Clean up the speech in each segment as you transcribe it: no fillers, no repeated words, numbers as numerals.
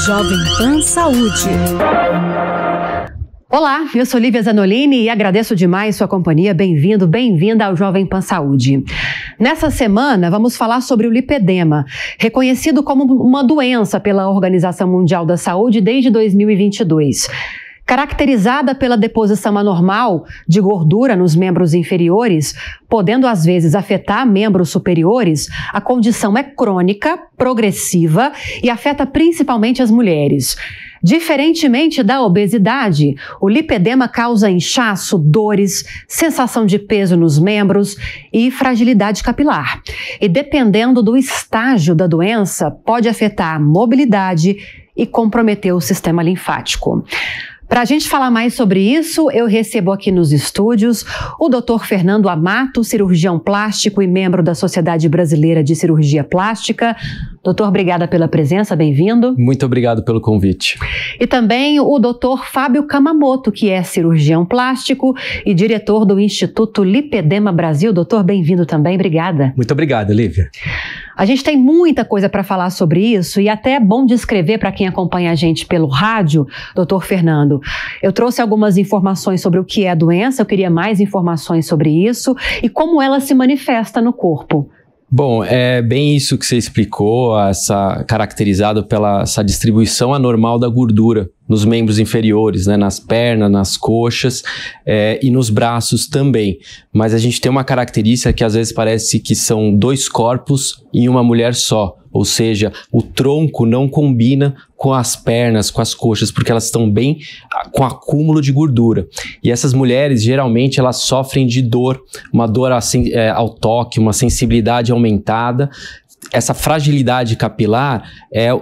Jovem Pan Saúde. Olá, eu sou Lívia Zanolini e agradeço demais sua companhia. Bem-vindo, bem-vinda ao Jovem Pan Saúde. Nessa semana, vamos falar sobre o lipedema, reconhecido como uma doença pela Organização Mundial da Saúde desde 2022. Caracterizada pela deposição anormal de gordura nos membros inferiores, podendo às vezes afetar membros superiores, a condição é crônica, progressiva e afeta principalmente as mulheres. Diferentemente da obesidade, o lipedema causa inchaço, dores, sensação de peso nos membros e fragilidade capilar. E dependendo do estágio da doença, pode afetar a mobilidade e comprometer o sistema linfático. Para a gente falar mais sobre isso, eu recebo aqui nos estúdios o Dr. Fernando Amato, cirurgião plástico e membro da Sociedade Brasileira de Cirurgia Plástica. Doutor, obrigada pela presença, bem-vindo. Muito obrigado pelo convite. E também o Dr. Fábio Kamamoto, que é cirurgião plástico e diretor do Instituto Lipedema Brasil. Doutor, bem-vindo também, obrigada. Muito obrigado, Lívia. A gente tem muita coisa para falar sobre isso e até é bom descrever para quem acompanha a gente pelo rádio, doutor Fernando. Eu trouxe algumas informações sobre o que é a doença, eu queria mais informações sobre isso e como ela se manifesta no corpo. Bom, é bem isso que você explicou, caracterizado pela essa distribuição anormal da gordura nos membros inferiores, né, nas pernas, nas coxas e nos braços também. Mas a gente tem uma característica que às vezes parece que são dois corpos em uma mulher só. Ou seja, o tronco não combina com as pernas, com as coxas, porque elas estão bem com acúmulo de gordura. E essas mulheres, geralmente, elas sofrem de dor, uma dor assim, ao toque, uma sensibilidade aumentada. Essa fragilidade capilar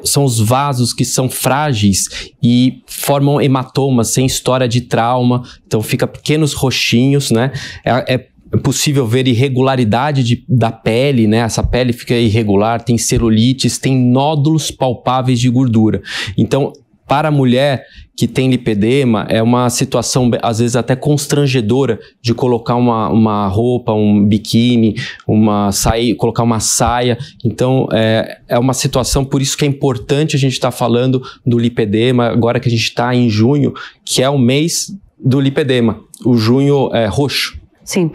são os vasos que são frágeis e formam hematomas sem história de trauma, então fica pequenos roxinhos, né? É possível ver irregularidade da pele, né? Essa pele fica irregular, tem celulites, tem nódulos palpáveis de gordura. Então, para a mulher que tem lipedema, é uma situação, às vezes, até constrangedora de colocar uma roupa, um biquíni, colocar uma saia. Então, é uma situação, por isso que é importante a gente estar falando do lipedema, agora que a gente está em junho, que é o mês do lipedema, o junho roxo. Sim.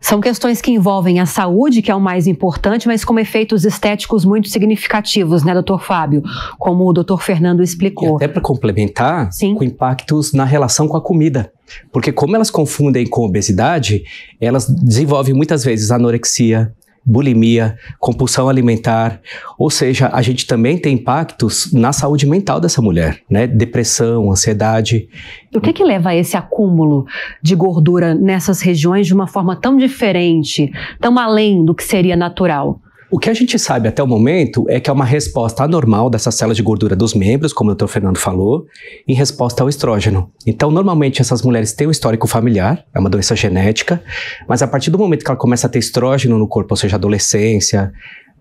São questões que envolvem a saúde, que é o mais importante, mas com efeitos estéticos muito significativos, né, doutor Fábio? Como o doutor Fernando explicou. E até para complementar, sim, com impactos na relação com a comida. Porque como elas confundem com obesidade, elas desenvolvem muitas vezes anorexia, bulimia, compulsão alimentar, ou seja, a gente também tem impactos na saúde mental dessa mulher, né? Depressão, ansiedade. O que leva a esse acúmulo de gordura nessas regiões de uma forma tão diferente, tão além do que seria natural? O que a gente sabe até o momento é que é uma resposta anormal dessas células de gordura dos membros, como o Dr. Fernando falou, em resposta ao estrógeno. Então, normalmente, essas mulheres têm um histórico familiar, é uma doença genética, mas a partir do momento que ela começa a ter estrógeno no corpo, ou seja, adolescência,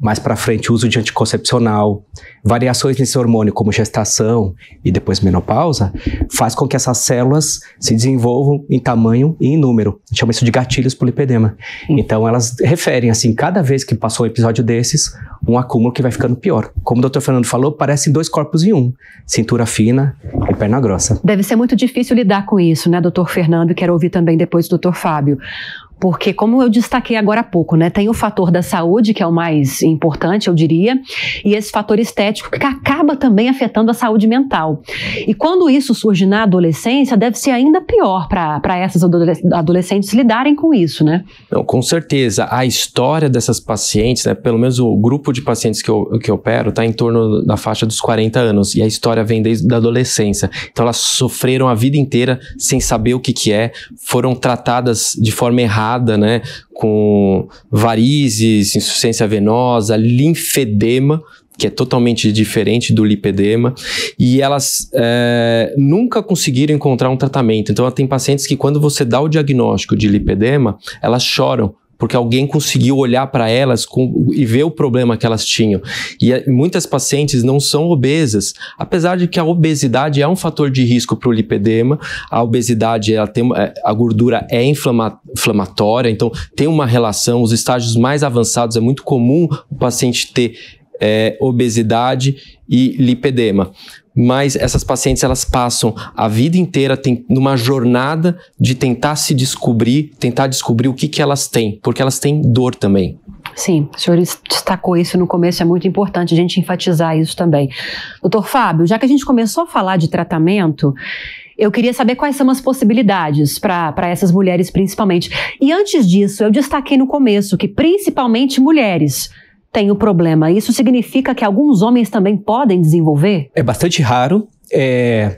mais para frente, uso de anticoncepcional, variações nesse hormônio como gestação e depois menopausa, faz com que essas células se desenvolvam em tamanho e em número. A gente chama isso de gatilhos para o lipedema. Então elas referem, assim, cada vez que passou um episódio desses, um acúmulo que vai ficando pior. Como o Dr. Fernando falou, parecem dois corpos em um, cintura fina e perna grossa. Deve ser muito difícil lidar com isso, né, Dr. Fernando? Quero ouvir também depois do Dr. Fábio. Porque, como eu destaquei agora há pouco, né, tem o fator da saúde, que é o mais importante, eu diria, e esse fator estético que acaba também afetando a saúde mental. E quando isso surge na adolescência, deve ser ainda pior para essas adolescentes lidarem com isso, né? Não, com certeza. A história dessas pacientes, né, pelo menos o grupo de pacientes que eu opero, está em torno da faixa dos 40 anos, e a história vem desde a adolescência. Então, elas sofreram a vida inteira sem saber o que é, foram tratadas de forma errada, né, com varizes, insuficiência venosa, linfedema, que é totalmente diferente do lipedema, e elas nunca conseguiram encontrar um tratamento. Então, tem pacientes que quando você dá o diagnóstico de lipedema, elas choram, porque alguém conseguiu olhar para elas e ver o problema que elas tinham. E muitas pacientes não são obesas, apesar de que a obesidade é um fator de risco para o lipedema. A obesidade, a gordura é inflamatória, então tem uma relação. Os estágios mais avançados é muito comum o paciente ter obesidade e lipedema. mas essas pacientes elas passam a vida inteira numa jornada de tentar se descobrir, tentar descobrir o que elas têm, porque elas têm dor também. Sim, o senhor destacou isso no começo, é muito importante a gente enfatizar isso também. Doutor Fábio, já que a gente começou a falar de tratamento, eu queria saber quais são as possibilidades para essas mulheres principalmente. E antes disso, eu destaquei no começo que principalmente mulheres têm o problema. Isso significa que alguns homens também podem desenvolver? É bastante raro.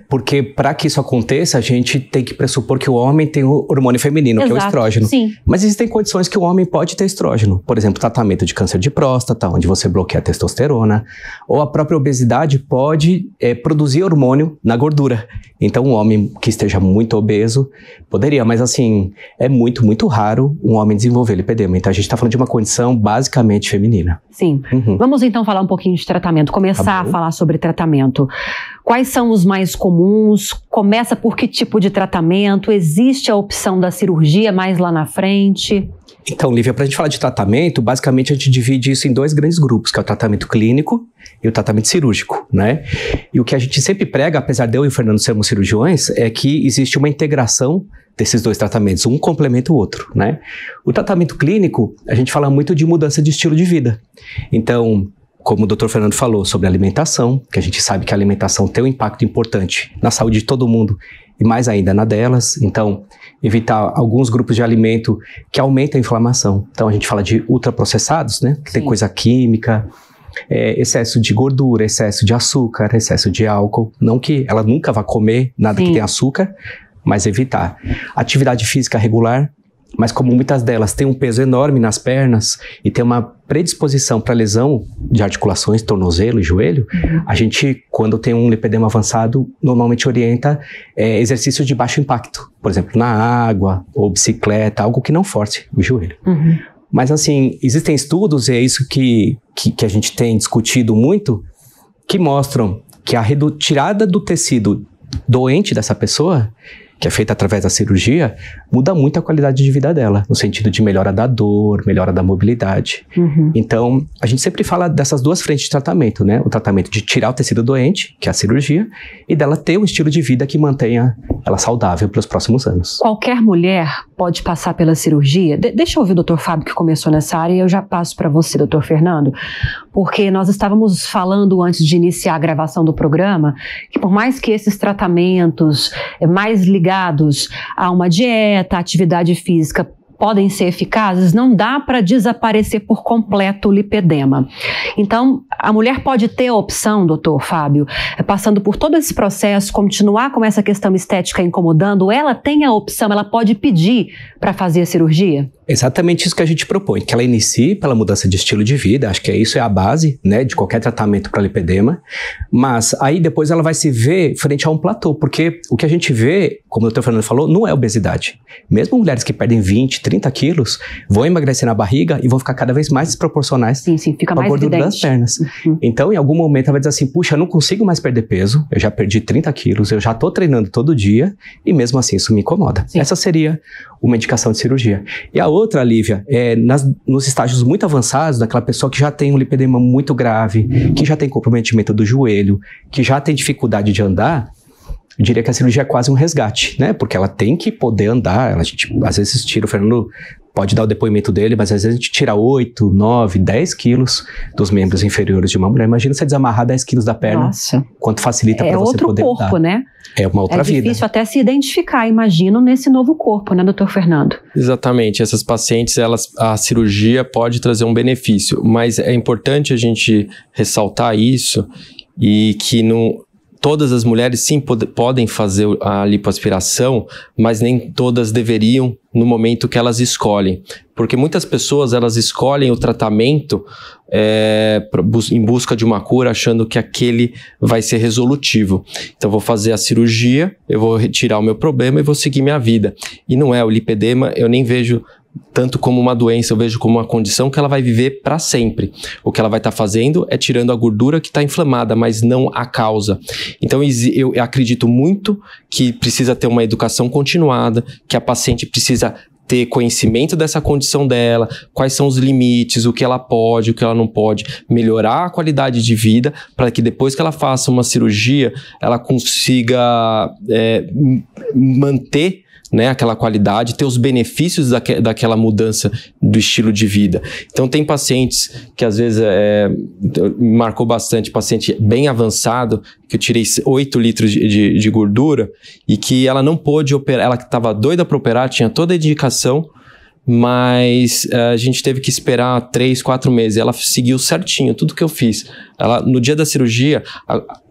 Porque para que isso aconteça, a gente tem que pressupor que o homem tem o hormônio feminino, que é o estrógeno. Sim. Mas existem condições que o homem pode ter estrógeno. Por exemplo, tratamento de câncer de próstata, onde você bloqueia a testosterona. Ou a própria obesidade pode produzir hormônio na gordura. Então, um homem que esteja muito obeso poderia, mas assim, é muito, muito raro um homem desenvolver lipedema. Então, a gente está falando de uma condição basicamente feminina. Sim. Vamos então falar um pouquinho de tratamento, começar a falar sobre tratamento. Quais são os mais comuns? Começa por que tipo de tratamento? Existe a opção da cirurgia mais lá na frente? Então, Lívia, para a gente falar de tratamento, basicamente a gente divide isso em dois grandes grupos, que é o tratamento clínico e o tratamento cirúrgico, né? E o que a gente sempre prega, apesar de eu e o Fernando sermos cirurgiões, é que existe uma integração desses dois tratamentos, um complementa o outro, né? O tratamento clínico, a gente fala muito de mudança de estilo de vida. Então, como o Dr. Fernando falou sobre alimentação, que a gente sabe que a alimentação tem um impacto importante na saúde de todo mundo e mais ainda na delas. Então, evitar alguns grupos de alimento que aumentam a inflamação. Então, a gente fala de ultraprocessados, né? Que tem coisa química, excesso de gordura, excesso de açúcar, excesso de álcool. Não que ela nunca vá comer nada que tem açúcar, mas evitar. Atividade física regular. Mas como muitas delas têm um peso enorme nas pernas e tem uma predisposição para lesão de articulações, tornozelo e joelho, a gente, quando tem um lipedema avançado, normalmente orienta exercícios de baixo impacto. Por exemplo, na água ou bicicleta, algo que não force o joelho. Mas assim, existem estudos, e é isso que a gente tem discutido muito, que mostram que a retirada do tecido doente dessa pessoa, que é feita através da cirurgia, muda muito a qualidade de vida dela, no sentido de melhora da dor, melhora da mobilidade. Então, a gente sempre fala dessas duas frentes de tratamento, né? O tratamento de tirar o tecido doente, que é a cirurgia, e dela ter um estilo de vida que mantenha ela saudável pelos próximos anos. Qualquer mulher pode passar pela cirurgia? Deixa eu ouvir o Dr. Fábio, que começou nessa área, e eu já passo para você, Dr. Fernando, porque nós estávamos falando antes de iniciar a gravação do programa, que por mais que esses tratamentos mais ligados a uma dieta, atividade física, podem ser eficazes, não dá para desaparecer por completo o lipedema. Então, a mulher pode ter a opção, doutor Fábio, passando por todo esse processo, continuar com essa questão estética incomodando, ela tem a opção, ela pode pedir para fazer a cirurgia? Exatamente isso que a gente propõe, que ela inicie pela mudança de estilo de vida, acho que isso é a base, né, de qualquer tratamento para lipedema, mas aí depois ela vai se ver frente a um platô, porque o que a gente vê, como o Dr. Fernando falou, não é obesidade. Mesmo mulheres que perdem 20, 30 quilos, vão emagrecer na barriga e vão ficar cada vez mais desproporcionais fica com a gordura das pernas. Então, em algum momento, ela vai dizer assim, puxa, eu não consigo mais perder peso, eu já perdi 30 quilos, eu já estou treinando todo dia e mesmo assim isso me incomoda. Essa seria uma indicação de cirurgia. E a outra, Lívia, nos estágios muito avançados, daquela pessoa que já tem um lipedema muito grave, que já tem comprometimento do joelho, que já tem dificuldade de andar, eu diria que a cirurgia é quase um resgate, né? Porque ela tem que poder andar, a gente às vezes tira, o Fernando pode dar o depoimento dele, mas às vezes a gente tira 8, 9, 10 quilos dos membros inferiores de uma mulher. Imagina você desamarrar 10 quilos da perna, quanto facilita para você poder andar. É outro corpo, né? É uma outra vida. É difícil até se identificar, imagino, nesse novo corpo, né, doutor Fernando? Exatamente. Essas pacientes, a cirurgia pode trazer um benefício, mas é importante a gente ressaltar isso e que todas as mulheres sim podem fazer a lipoaspiração, mas nem todas deveriam no momento que elas escolhem. Porque muitas pessoas elas escolhem o tratamento em busca de uma cura, achando que aquele vai ser resolutivo. Então eu vou fazer a cirurgia, eu vou retirar o meu problema e vou seguir minha vida. E não é, o lipedema eu nem vejo tanto como uma doença, eu vejo como uma condição que ela vai viver para sempre. O que ela vai estar fazendo é tirando a gordura que está inflamada, mas não a causa. Então eu acredito muito que precisa ter uma educação continuada, que a paciente precisa ter conhecimento dessa condição dela, quais são os limites, o que ela pode, o que ela não pode, melhorar a qualidade de vida para que depois que ela faça uma cirurgia, ela consiga manter, né, aquela qualidade, ter os benefícios daquela mudança do estilo de vida. Então tem pacientes que às vezes me marcou bastante, paciente bem avançado, que eu tirei 8 litros de gordura e que ela não pôde operar, ela estava doida para operar, tinha toda a indicação, mas a gente teve que esperar 3, 4 meses. Ela seguiu certinho tudo que eu fiz. No dia da cirurgia,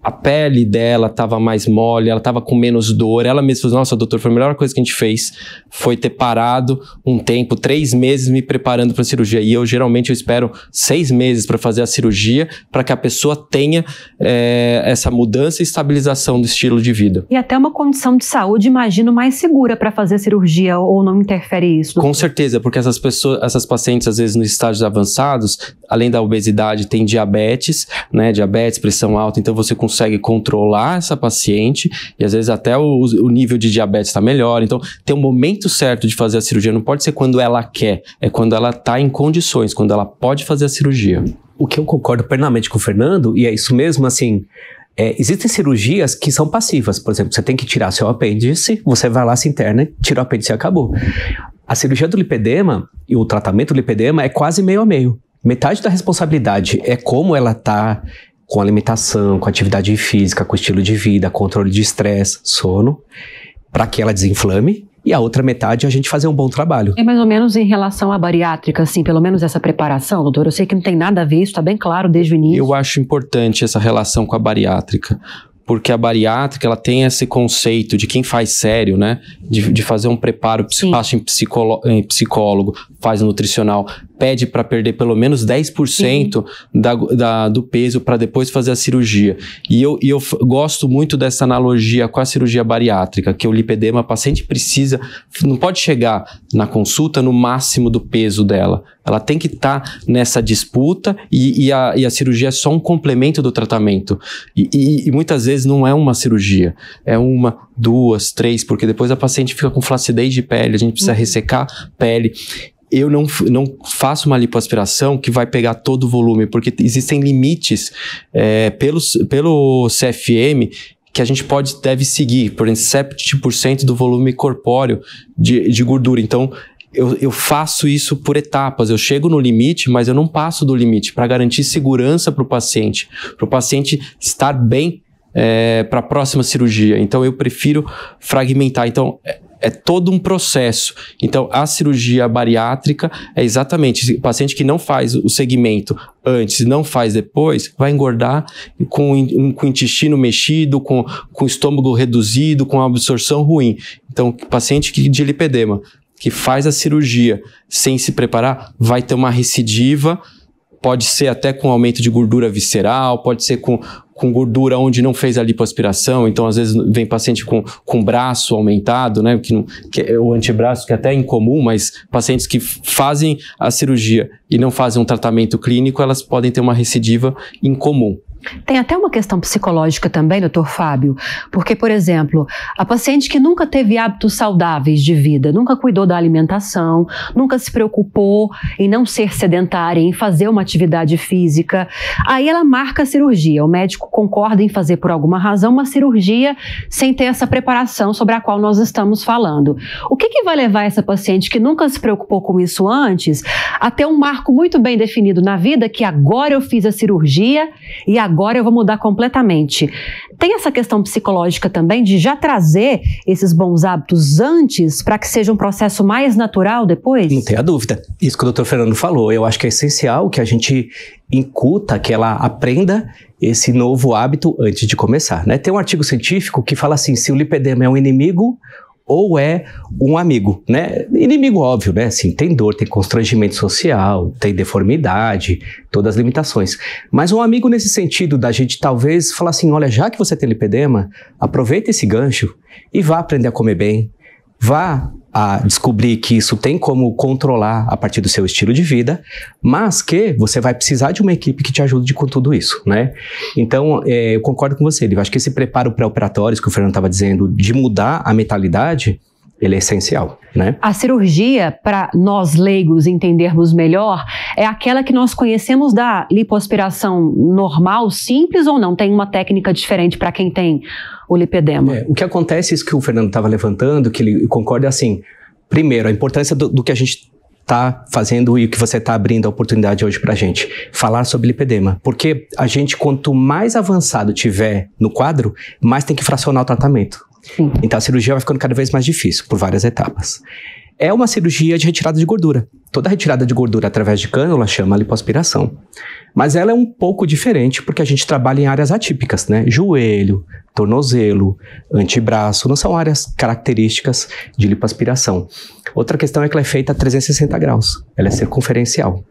a pele dela estava mais mole, ela estava com menos dor. Ela mesma falou: nossa, doutor, foi a melhor coisa que a gente fez, foi ter parado um tempo, 3 meses me preparando para a cirurgia. E eu geralmente espero 6 meses para fazer a cirurgia, para que a pessoa tenha essa mudança e estabilização do estilo de vida. E até uma condição de saúde, imagino, mais segura para fazer a cirurgia, ou não interfere isso? Com certeza, porque essas pacientes, às vezes, nos estágios avançados, além da obesidade, tem diabetes, né? Diabetes, pressão alta, então você consegue controlar essa paciente e às vezes até o nível de diabetes está melhor. Então tem um momento certo de fazer a cirurgia, não pode ser quando ela quer, é quando ela está em condições, quando ela pode fazer a cirurgia. O que eu concordo plenamente com o Fernando, e é isso mesmo, assim, existem cirurgias que são passivas. Por exemplo, você tem que tirar seu apêndice, você vai lá, se interna, tira o apêndice e acabou. A cirurgia do lipedema e o tratamento do lipedema é quase meio a meio. Metade da responsabilidade é como ela está com alimentação, com atividade física, com estilo de vida, controle de estresse, sono, para que ela desinflame. E a outra metade é a gente fazer um bom trabalho. É mais ou menos em relação à bariátrica, assim, pelo menos essa preparação, doutor? Eu sei que não tem nada a ver, isso está bem claro desde o início. Eu acho importante essa relação com a bariátrica, porque a bariátrica, ela tem esse conceito de quem faz sério, né? De fazer um preparo, passa em psicólogo, faz nutricional, pede para perder pelo menos 10% do peso para depois fazer a cirurgia. E eu gosto muito dessa analogia com a cirurgia bariátrica, que o lipedema, a paciente precisa, não pode chegar na consulta no máximo do peso dela. Ela tem que estar nessa disputa e a cirurgia é só um complemento do tratamento. E muitas vezes não é uma cirurgia, é 1, 2, 3, porque depois a paciente fica com flacidez de pele, a gente precisa ressecar a pele. Eu não faço uma lipoaspiração que vai pegar todo o volume, porque existem limites pelo CFM que a gente deve seguir, por exemplo, 7% do volume corpóreo de gordura. Então, eu faço isso por etapas, eu chego no limite, mas eu não passo do limite, para garantir segurança para o paciente estar bem para a próxima cirurgia. Então, eu prefiro fragmentar. Então, é todo um processo. Então, a cirurgia bariátrica é exatamente, o paciente que não faz o segmento antes e não faz depois, vai engordar com o intestino mexido, com o estômago reduzido, com a absorção ruim. Então, o paciente de lipedema, que faz a cirurgia sem se preparar, vai ter uma recidiva, pode ser até com aumento de gordura visceral, pode ser com gordura onde não fez a lipoaspiração. Então, às vezes, vem paciente com braço aumentado, né? Que é o antebraço, que é até incomum, mas pacientes que fazem a cirurgia e não fazem um tratamento clínico, elas podem ter uma recidiva incomum. Tem até uma questão psicológica também, doutor Fábio, porque, por exemplo, a paciente que nunca teve hábitos saudáveis de vida, nunca cuidou da alimentação, nunca se preocupou em não ser sedentária, em fazer uma atividade física, aí ela marca a cirurgia, o médico concorda em fazer por alguma razão uma cirurgia sem ter essa preparação sobre a qual nós estamos falando. O que vai levar essa paciente que nunca se preocupou com isso antes a ter um marco muito bem definido na vida, que agora eu fiz a cirurgia e agora eu vou mudar completamente? Tem essa questão psicológica também de já trazer esses bons hábitos antes para que seja um processo mais natural depois? Não tenha dúvida. Isso que o doutor Fernando falou, eu acho que é essencial que a gente incuta, que ela aprenda esse novo hábito antes de começar, né? Tem um artigo científico que fala assim, se o lipedema é um inimigo ou é um amigo, né? Inimigo óbvio, né? Assim, tem dor, tem constrangimento social, tem deformidade, todas as limitações. Mas um amigo nesse sentido da gente talvez falar assim, olha, já que você tem lipedema, aproveita esse gancho e vá aprender a comer bem, vá a descobrir que isso tem como controlar a partir do seu estilo de vida, mas que você vai precisar de uma equipe que te ajude com tudo isso, né? Então, eu concordo com você, eu acho que esse preparo pré-operatório que o Fernando estava dizendo, de mudar a mentalidade, ele é essencial, né? A cirurgia, para nós leigos entendermos melhor, é aquela que nós conhecemos da lipoaspiração normal, simples, ou não? Tem uma técnica diferente para quem tem o lipedema? O que acontece, isso que o Fernando estava levantando, que ele concorda, é assim, primeiro, a importância do que a gente está fazendo e o que você está abrindo a oportunidade hoje para a gente, falar sobre lipedema. Porque a gente, quanto mais avançado tiver no quadro, mais tem que fracionar o tratamento. Sim. Então a cirurgia vai ficando cada vez mais difícil, por várias etapas. É uma cirurgia de retirada de gordura. Toda retirada de gordura através de cânula chama lipoaspiração. Mas ela é um pouco diferente porque a gente trabalha em áreas atípicas, né? Joelho, tornozelo, antebraço, não são áreas características de lipoaspiração. Outra questão é que ela é feita a 360 graus. Ela é circunferencial.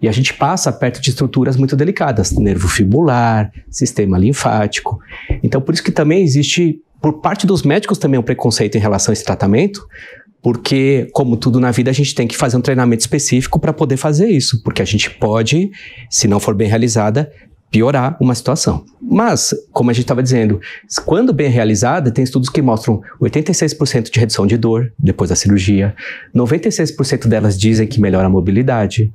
E a gente passa perto de estruturas muito delicadas, nervo fibular, sistema linfático. Então por isso que também existe, por parte dos médicos também, um preconceito em relação a esse tratamento, porque, como tudo na vida, a gente tem que fazer um treinamento específico para poder fazer isso, porque a gente pode, se não for bem realizada, piorar uma situação. Mas, como a gente estava dizendo, quando bem realizada, tem estudos que mostram 86% de redução de dor depois da cirurgia, 96% delas dizem que melhora a mobilidade,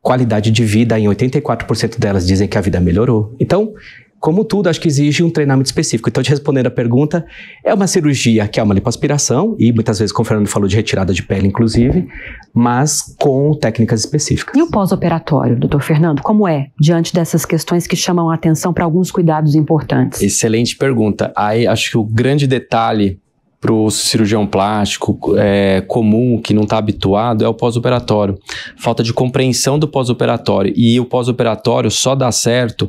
qualidade de vida, em 84% delas dizem que a vida melhorou. Então, como tudo, acho que exige um treinamento específico. Então, te respondendo a pergunta, é uma cirurgia que é uma lipoaspiração, e muitas vezes, como o Fernando falou, de retirada de pele, inclusive, mas com técnicas específicas. E o pós-operatório, doutor Fernando, como é, diante dessas questões que chamam a atenção para alguns cuidados importantes? Excelente pergunta. Aí, acho que o grande detalhe para o cirurgião plástico comum, que não está habituado, é o pós-operatório. Falta de compreensão do pós-operatório. E o pós-operatório só dá certo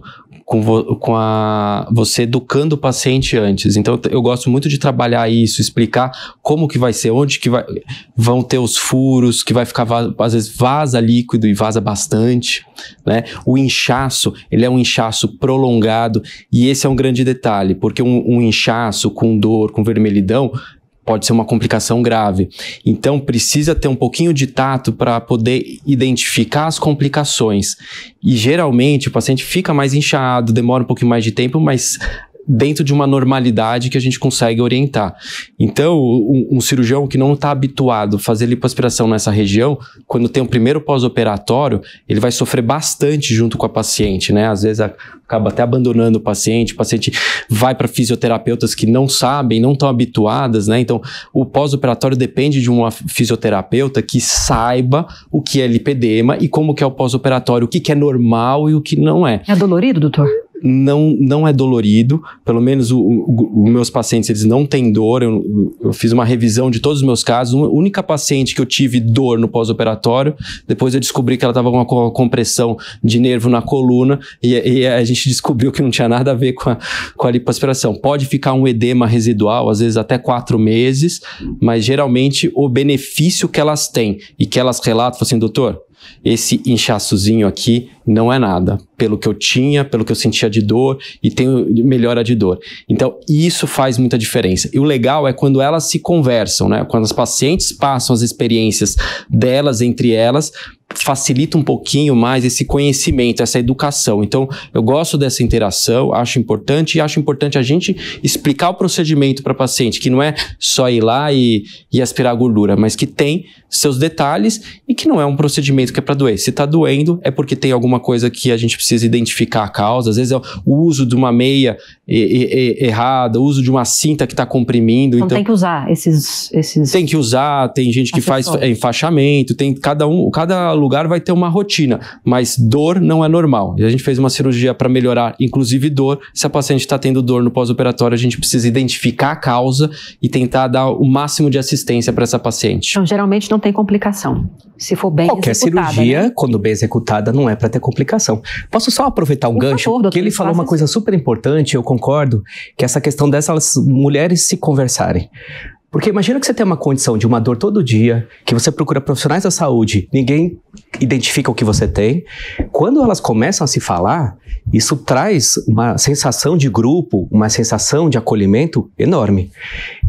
você educando o paciente antes. Então, eu gosto muito de trabalhar isso, explicar como que vai ser, onde que vão ter os furos, que vai ficar, às vezes, vaza líquido e vaza bastante, né? O inchaço, ele é um inchaço prolongado, e esse é um grande detalhe, porque um inchaço com dor, com vermelhidão, pode ser uma complicação grave. Então, precisa ter um pouquinho de tato para poder identificar as complicações. E, geralmente, o paciente fica mais inchado, demora um pouquinho mais de tempo, mas dentro de uma normalidade que a gente consegue orientar. Então, um cirurgião que não está habituado a fazer lipoaspiração nessa região, quando tem o primeiro pós-operatório, ele vai sofrer bastante junto com a paciente, né? Às vezes acaba até abandonando o paciente vai para fisioterapeutas que não sabem, não estão habituadas, né? Então, o pós-operatório depende de uma fisioterapeuta que saiba o que é lipedema e como que é o pós-operatório, o que é normal e o que não é. É dolorido, doutor? Não é dolorido, pelo menos os meus pacientes, eles não têm dor, eu fiz uma revisão de todos os meus casos, a única paciente que eu tive dor no pós-operatório, depois eu descobri que ela estava com uma compressão de nervo na coluna, e a gente descobriu que não tinha nada a ver com a lipoaspiração. Pode ficar um edema residual, às vezes até 4 meses, mas geralmente o benefício que elas têm, e que elas relatam, assim, doutor, esse inchaçozinho aqui não é nada, pelo que eu tinha, pelo que eu sentia de dor, e tenho melhora de dor. Então, isso faz muita diferença. E o legal é quando elas se conversam, né? Quando as pacientes passam as experiências delas entre elas, facilita um pouquinho mais esse conhecimento, essa educação. Então, eu gosto dessa interação, acho importante, e acho importante a gente explicar o procedimento para a paciente, que não é só ir lá e aspirar a gordura, mas que tem seus detalhes e que não é um procedimento que é para doer. Se está doendo, é porque tem alguma coisa que a gente precisa identificar a causa. Às vezes é o uso de uma meia errada, o uso de uma cinta que está comprimindo. Então tem que usar esses... Tem que usar, tem gente que faz enfaixamento, tem cada lugar vai ter uma rotina, mas dor não é normal. E a gente fez uma cirurgia para melhorar, inclusive dor. Se a paciente está tendo dor no pós-operatório, a gente precisa identificar a causa e tentar dar o máximo de assistência para essa paciente. Então, geralmente não tem complicação, se for bem executada. Qualquer cirurgia, né? Quando bem executada, não é para ter complicação. Posso só aproveitar um gancho? Favor, porque ele falou uma coisa super importante, eu concordo, que é essa questão dessas mulheres se conversarem. Porque imagina que você tem uma condição de uma dor todo dia, que você procura profissionais da saúde, ninguém identifica o que você tem. Quando elas começam a se falar, isso traz uma sensação de grupo, uma sensação de acolhimento enorme.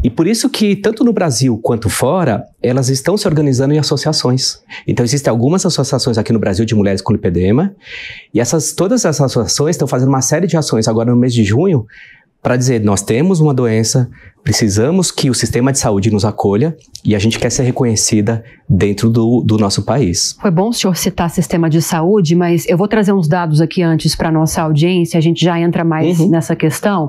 E por isso que, tanto no Brasil quanto fora, elas estão se organizando em associações. Então, existem algumas associações aqui no Brasil de mulheres com lipedema, e todas essas associações estão fazendo uma série de ações agora no mês de junho, para dizer, nós temos uma doença, precisamos que o sistema de saúde nos acolha e a gente quer ser reconhecida dentro do nosso país. Foi bom o senhor citar sistema de saúde, mas eu vou trazer uns dados aqui antes para a nossa audiência, a gente já entra mais nessa questão.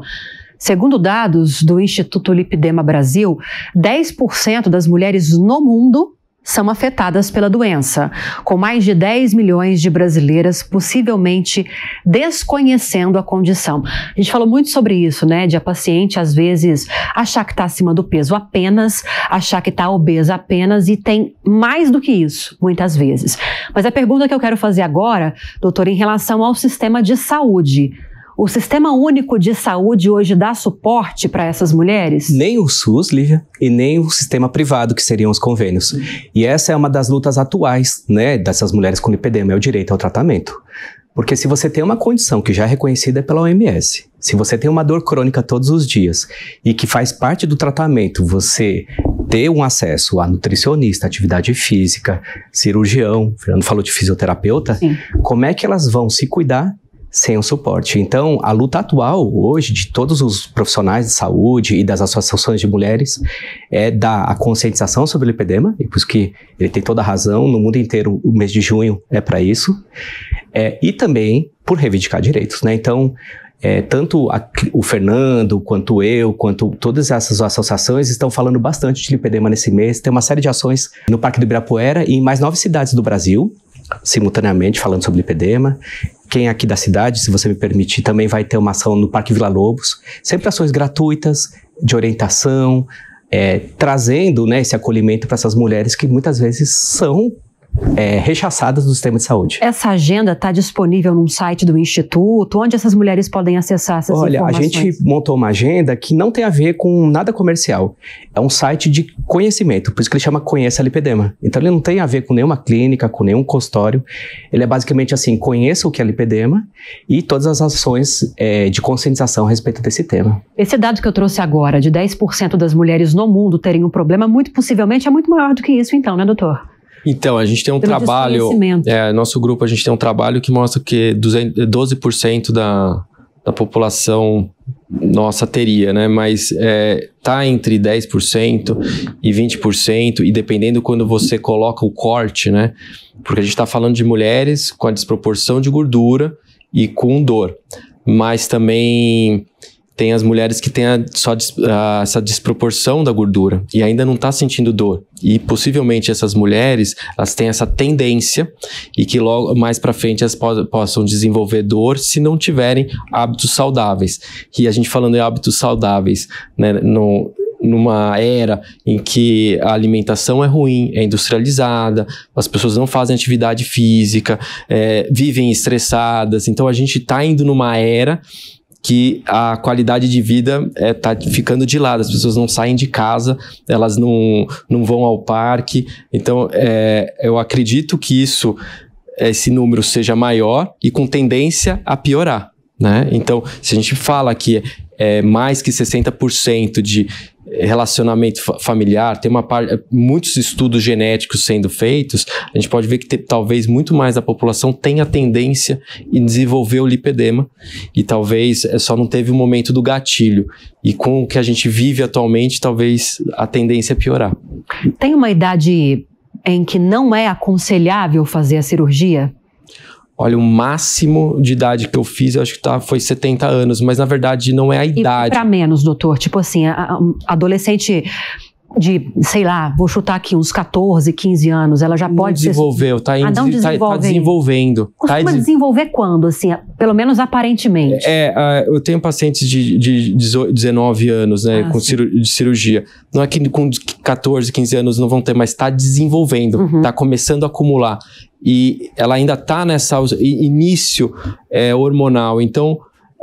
Segundo dados do Instituto Lipedema Brasil, 10% das mulheres no mundo são afetadas pela doença, com mais de 10 milhões de brasileiras possivelmente desconhecendo a condição. A gente falou muito sobre isso, né? De a paciente, às vezes, achar que está acima do peso apenas, achar que está obesa apenas e tem mais do que isso, muitas vezes. Mas a pergunta que eu quero fazer agora, doutor, em relação ao sistema de saúde. O Sistema Único de Saúde hoje dá suporte para essas mulheres? Nem o SUS, Lívia, e nem o sistema privado, que seriam os convênios. E essa é uma das lutas atuais, né, dessas mulheres com lipedema, é o direito ao tratamento. Porque se você tem uma condição que já é reconhecida pela OMS, se você tem uma dor crônica todos os dias e que faz parte do tratamento você ter um acesso a nutricionista, atividade física, cirurgião, o Fernando falou de fisioterapeuta, Sim. Como é que elas vão se cuidar sem o suporte? Então, a luta atual hoje de todos os profissionais de saúde e das associações de mulheres é dar a conscientização sobre o lipedema, e por isso que ele tem toda a razão, no mundo inteiro o mês de junho é para isso, e também por reivindicar direitos, né? Então, tanto o Fernando, quanto eu, quanto todas essas associações estão falando bastante de lipedema nesse mês. Tem uma série de ações no Parque do Ibirapuera e em mais 9 cidades do Brasil, simultaneamente falando sobre lipedema. Quem é aqui da cidade, se você me permitir, também vai ter uma ação no Parque Vila Lobos. Sempre ações gratuitas, de orientação, trazendo, né, esse acolhimento para essas mulheres que muitas vezes são rechaçadas do sistema de saúde. Essa agenda está disponível num site do Instituto? Onde essas mulheres podem acessar essas informações? Olha, a gente montou uma agenda que não tem a ver com nada comercial. É um site de conhecimento, por isso que ele chama Conheça Lipedema. Então ele não tem a ver com nenhuma clínica, com nenhum consultório. Ele é basicamente assim, conheça o que é lipedema e todas as ações de conscientização a respeito desse tema. Esse dado que eu trouxe agora, de 10% das mulheres no mundo terem um problema, muito possivelmente é muito maior do que isso então, né, doutor? Então, a gente tem um trabalho, nosso grupo, a gente tem um trabalho que mostra que 12% da população nossa teria, né? Mas tá entre 10% e 20%, e dependendo quando você coloca o corte, né? Porque a gente tá falando de mulheres com a desproporção de gordura e com dor, mas também tem as mulheres que têm essa desproporção da gordura e ainda não está sentindo dor. E possivelmente essas mulheres, elas têm essa tendência e que logo mais para frente elas possam desenvolver dor se não tiverem hábitos saudáveis. E a gente falando em hábitos saudáveis, né, numa era em que a alimentação é ruim, é industrializada, as pessoas não fazem atividade física, vivem estressadas. Então a gente está indo numa era que a qualidade de vida está ficando de lado, as pessoas não saem de casa, elas não vão ao parque. Então, eu acredito que esse número seja maior e com tendência a piorar, né? Então, se a gente fala que mais que 60% de relacionamento familiar, tem muitos estudos genéticos sendo feitos, a gente pode ver que talvez muito mais da população tenha tendência em desenvolver o lipedema e talvez só não teve o momento do gatilho. E com o que a gente vive atualmente, talvez a tendência é piorar. Tem uma idade em que não é aconselhável fazer a cirurgia? Olha, o máximo de idade que eu fiz, eu acho que foi 70 anos, mas na verdade não é a idade. E para menos, doutor? Tipo assim, a adolescente de, sei lá, vou chutar aqui, uns 14, 15 anos, ela já pode desenvolveu, tá desenvolvendo. Costuma desenvolver quando, assim, pelo menos aparentemente? Eu tenho pacientes de 19 anos, né, de cirurgia. Não é que com 14, 15 anos não vão ter, mas está desenvolvendo, está começando a acumular. E ela ainda está nessa início hormonal, então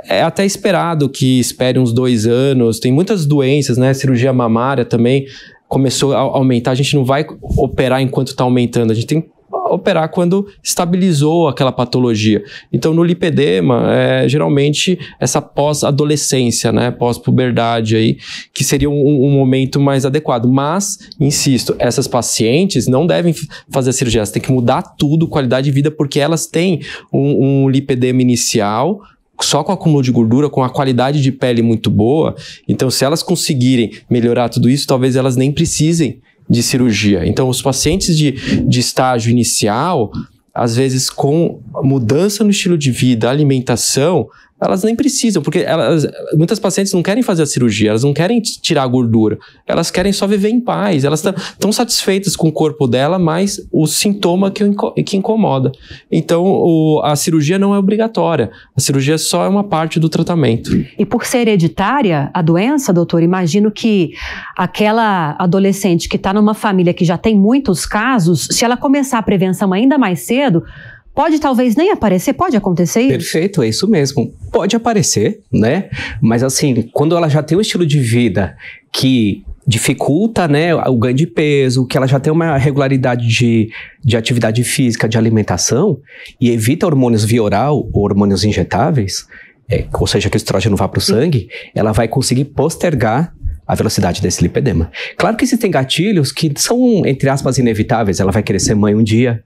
é até esperado que espere uns 2 anos. Tem muitas doenças, né? Cirurgia mamária também começou a aumentar. A gente não vai operar enquanto está aumentando, a gente tem que operar quando estabilizou aquela patologia. Então, no lipedema, geralmente essa pós-adolescência, né? Pós-puberdade aí, que seria um momento mais adequado. Mas, insisto, essas pacientes não devem fazer a cirurgia, elas têm que mudar tudo, qualidade de vida, porque elas têm um lipedema inicial, só com o acúmulo de gordura, com a qualidade de pele muito boa. Então, se elas conseguirem melhorar tudo isso, talvez elas nem precisem de cirurgia. Então, os pacientes de estágio inicial, às vezes com mudança no estilo de vida, alimentação, elas nem precisam, porque muitas pacientes não querem fazer a cirurgia, elas não querem tirar a gordura, elas querem só viver em paz, elas estão satisfeitas com o corpo dela, mas o sintoma que incomoda. Então, a cirurgia não é obrigatória, a cirurgia só é uma parte do tratamento. E por ser hereditária a doença, doutor, imagino que aquela adolescente que está numa família que já tem muitos casos, se ela começar a prevenção ainda mais cedo, pode talvez nem aparecer, pode acontecer isso? Perfeito, é isso mesmo. Pode aparecer, né? Mas assim, quando ela já tem um estilo de vida que dificulta, né, o ganho de peso, que ela já tem uma regularidade de atividade física, de alimentação, e evita hormônios via oral ou hormônios injetáveis, ou seja, que o estrógeno vá para o sangue, ela vai conseguir postergar a velocidade desse lipedema. Claro que existem gatilhos que são, entre aspas, inevitáveis. Ela vai querer ser mãe um dia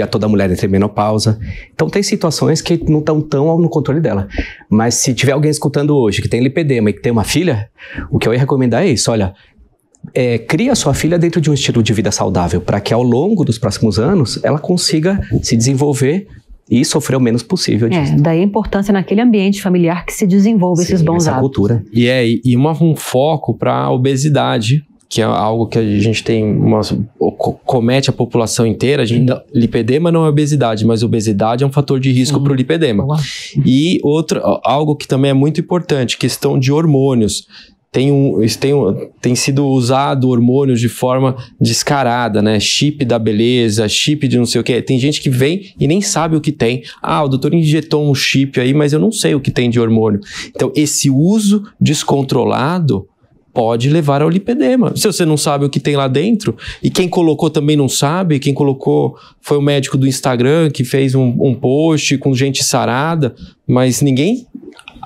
toda mulher entra em menopausa. Então tem situações que não estão tão no controle dela. Mas se tiver alguém escutando hoje que tem lipedema e que tem uma filha, o que eu ia recomendar é isso, olha, cria a sua filha dentro de um estilo de vida saudável, para que ao longo dos próximos anos ela consiga se desenvolver e sofrer o menos possível disso. Daí a importância naquele ambiente familiar que se desenvolva esses bons hábitos. Cultura. E um foco para a obesidade, que é algo que a gente tem, comete a população inteira. Lipedema não é obesidade, mas obesidade é um fator de risco para o lipedema. E algo que também é muito importante, questão de hormônios. Tem sido usado hormônios de forma descarada, né? Chip da beleza, chip de não sei o que. Tem gente que vem e nem sabe o que tem. O doutor injetou um chip aí, mas eu não sei o que tem de hormônio. Então, esse uso descontrolado pode levar ao lipedema. Se você não sabe o que tem lá dentro, e quem colocou também não sabe, quem colocou foi o médico do Instagram que fez um post com gente sarada, mas ninguém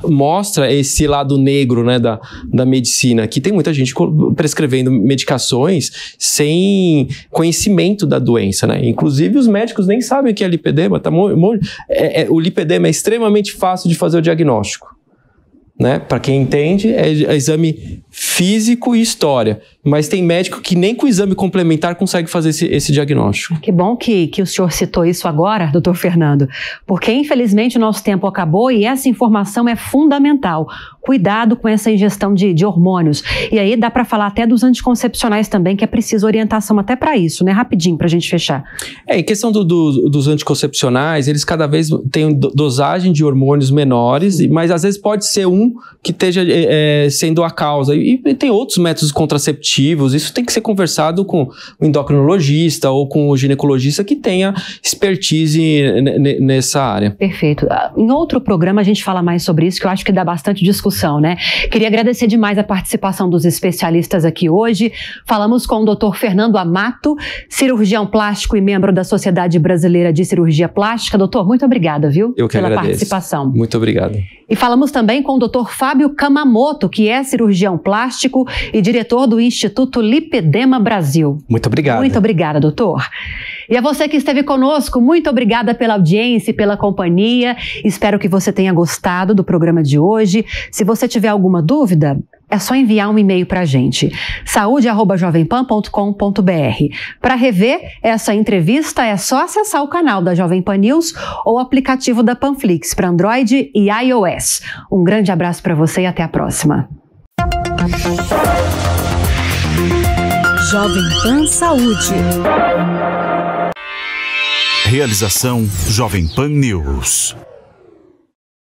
mostra esse lado negro, né, da medicina, que tem muita gente prescrevendo medicações sem conhecimento da doença, né? Inclusive os médicos nem sabem o que é lipedema. O lipedema é extremamente fácil de fazer o diagnóstico, né? Para quem entende, é exame físico e história. Mas tem médico que nem com o exame complementar consegue fazer esse diagnóstico. Que bom que o senhor citou isso agora, doutor Fernando, porque infelizmente o nosso tempo acabou e essa informação é fundamental. Cuidado com essa ingestão de hormônios. E aí dá para falar até dos anticoncepcionais também, que é preciso orientação até para isso, né? Rapidinho, para a gente fechar. Em questão dos anticoncepcionais, eles cada vez têm dosagem de hormônios menores, mas às vezes pode ser um que esteja sendo a causa. E tem outros métodos contraceptivos. Isso tem que ser conversado com o endocrinologista ou com o ginecologista que tenha expertise nessa área. Perfeito. Em outro programa a gente fala mais sobre isso, que eu acho que dá bastante discussão, né? Queria agradecer demais a participação dos especialistas aqui hoje. Falamos com o Dr. Fernando Amato, cirurgião plástico e membro da Sociedade Brasileira de Cirurgia Plástica. Doutor, muito obrigada, viu? Eu que agradeço. Pela participação. Muito obrigado. E falamos também com o Dr. Fábio Kamamoto, que é cirurgião plástico e diretor do Instituto Lipedema Brasil. Muito obrigado. Muito obrigada, doutor. E a você que esteve conosco, muito obrigada pela audiência e pela companhia. Espero que você tenha gostado do programa de hoje. Se você tiver alguma dúvida, é só enviar um e-mail para a gente, saude@jovempan.com.br. Para rever essa entrevista, é só acessar o canal da Jovem Pan News ou o aplicativo da Panflix para Android e iOS. Um grande abraço para você e até a próxima. Jovem Pan Saúde. Realização Jovem Pan News.